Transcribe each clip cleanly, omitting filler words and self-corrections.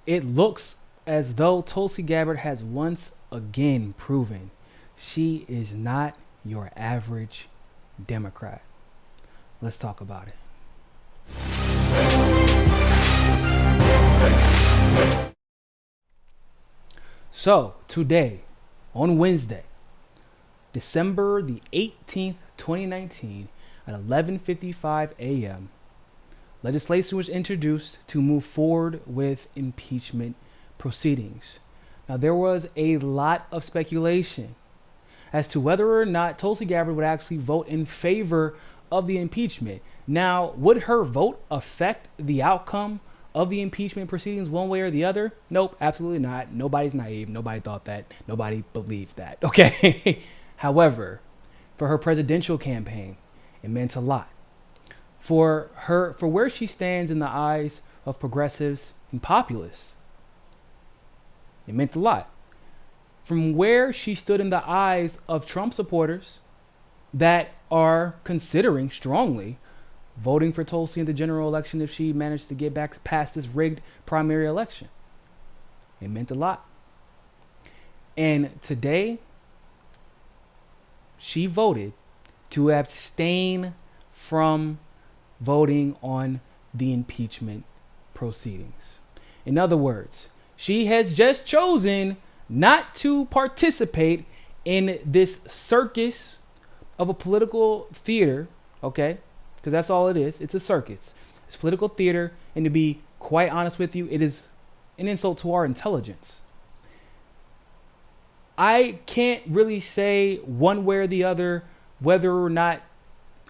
It looks as though Tulsi Gabbard has once again proven she is not your average Democrat. Let's talk about it. So, today, on Wednesday, December the 18th, 2019, at 11:55 a.m., legislation was introduced to move forward with impeachment proceedings. Now, there was a lot of speculation as to whether or not Tulsi Gabbard would actually vote in favor of the impeachment. Now, would her vote affect the outcome of the impeachment proceedings one way or the other? Nope, absolutely not. Nobody's naive. Nobody thought that. Nobody believes that. Okay. However, for her presidential campaign, it meant a lot. For where she stands in the eyes of progressives and populists, it meant a lot. From where she stood in the eyes of Trump supporters that are considering strongly voting for Tulsi in the general election if she managed to get back past this rigged primary election. It meant a lot. And today, she voted to abstain from voting on the impeachment proceedings. In other words, she has just chosen not to participate in this circus of a political theater, okay? Because that's all it is. It's a circus. It's political theater, and to be quite honest with you, it is an insult to our intelligence. I can't really say one way or the other whether or not,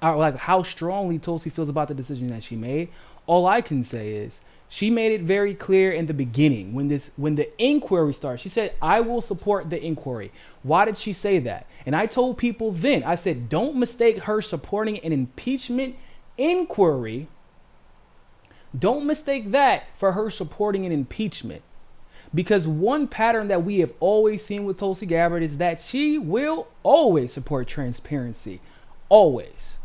or like how strongly Tulsi feels about the decision that she made. All I can say is she made it very clear in the beginning when the inquiry started. She said, "I will support the inquiry." Why did she say that? And I told people then, I said, don't mistake her supporting an impeachment inquiry. Don't mistake that for her supporting an impeachment. Because one pattern that we have always seen with Tulsi Gabbard is that she will always support transparency. Always.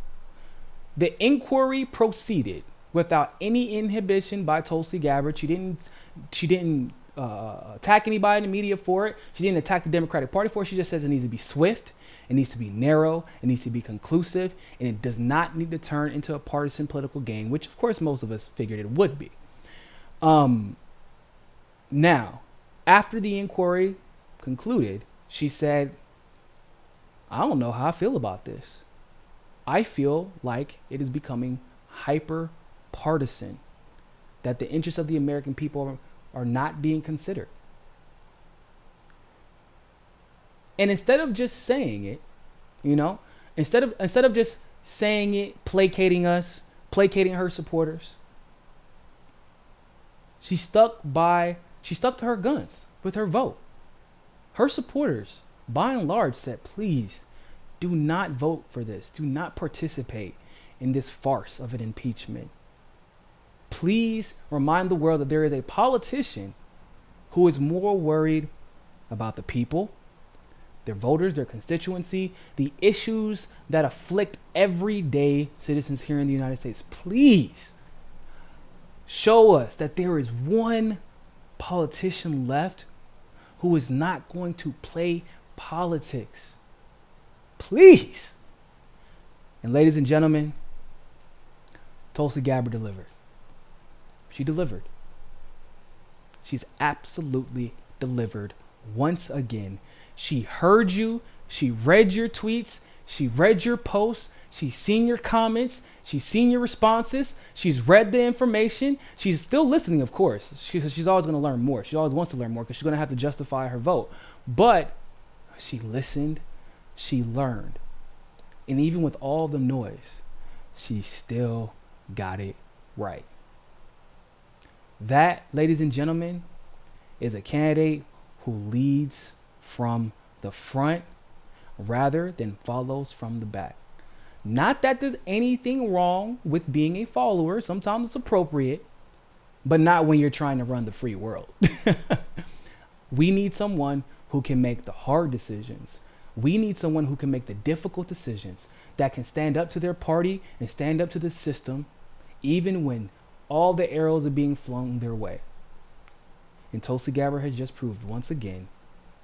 The inquiry proceeded without any inhibition by Tulsi Gabbard. She didn't attack anybody in the media for it. She didn't attack the Democratic Party for it. She just says it needs to be swift. It needs to be narrow. It needs to be conclusive. And it does not need to turn into a partisan political game, which of course most of us figured it would be. Now, after the inquiry concluded, she said, "I don't know how I feel about this. I feel like it is becoming hyper partisan, that the interests of the American people are not being considered." And instead of just saying it, instead of just saying it, placating us, placating her supporters, she stuck to her guns with her vote. Her supporters, by and large, said, "Please do not vote for this. Do not participate in this farce of an impeachment. Please remind the world that there is a politician who is more worried about the people, their voters, their constituency, the issues that afflict everyday citizens here in the United States. Please show us that there is one politician left who is not going to play politics. Please." And ladies and gentlemen, Tulsi Gabbard delivered. She delivered. She's absolutely delivered once again. She heard you. She read your tweets. She read your posts. She's seen your comments. She's seen your responses. She's read the information. She's still listening, of course, because she's always going to learn more. She always wants to learn more because she's going to have to justify her vote. But she listened. She learned. And even with all the noise, she still got it right. That, ladies and gentlemen, is a candidate who leads from the front rather than follows from the back. Not that there's anything wrong with being a follower. Sometimes it's appropriate, but not when you're trying to run the free world. We need someone who can make the hard decisions. We need someone who can make the difficult decisions, that can stand up to their party and stand up to the system, even when all the arrows are being flung their way. And Tulsi Gabbard has just proved once again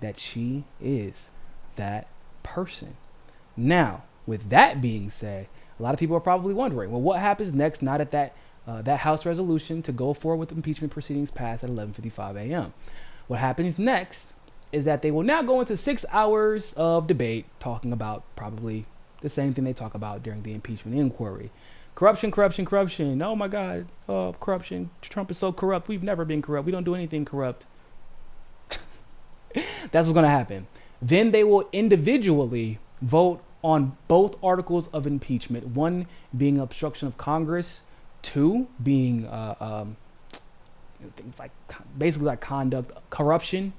that she is that person. Now, with that being said, a lot of people are probably wondering, well, what happens next now that that House resolution to go forward with impeachment proceedings passed at 11:55 a.m.? What happens next is that they will now go into 6 hours of debate talking about probably the same thing they talk about during the impeachment inquiry. Corruption, corruption, corruption. Oh my God, corruption. Trump is so corrupt. We've never been corrupt. We don't do anything corrupt. That's what's going to happen. Then they will individually vote on both articles of impeachment. One being obstruction of Congress. Two being things like basically like conduct, corruption,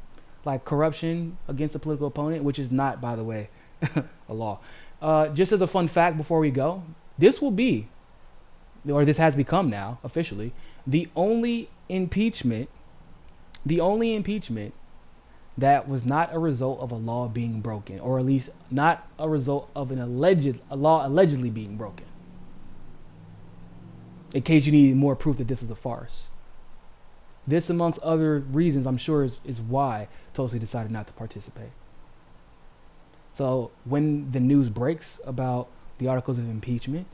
like corruption against a political opponent, which is not, by the way, a law. Just as a fun fact before we go, this will be, or this has become now officially, the only impeachment that was not a result of a law being broken, or at least not a result of a law allegedly being broken. In case you need more proof that this is a farce. This, amongst other reasons, I'm sure is why Tulsi decided not to participate. So when the news breaks about the articles of impeachment,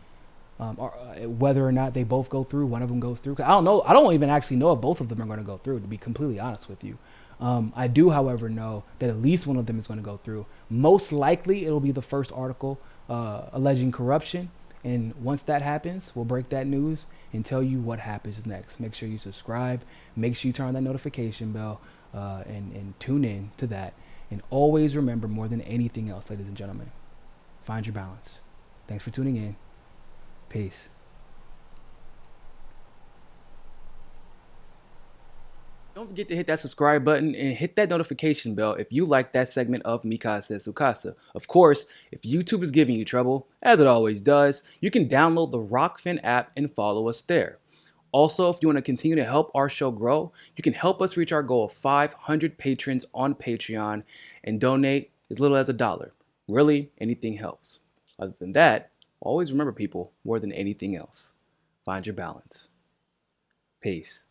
whether or not they both go through, one of them goes through. I don't know. I don't even actually know if both of them are going to go through, to be completely honest with you. I do, however, know that at least one of them is going to go through. Most likely, it'll be the first article alleging corruption. And once that happens, we'll break that news and tell you what happens next. Make sure you subscribe. Make sure you turn on that notification bell and tune in to that. And always remember, more than anything else, ladies and gentlemen, find your balance. Thanks for tuning in. Peace. Don't forget to hit that subscribe button and hit that notification bell if you like that segment of Mikasa Sukasa. Of course, if YouTube is giving you trouble, as it always does, you can download the Rockfin app and follow us there. Also, if you want to continue to help our show grow, you can help us reach our goal of 500 patrons on Patreon and donate as little as $1. Really, anything helps. Other than that, always remember, people, more than anything else, find your balance. Peace.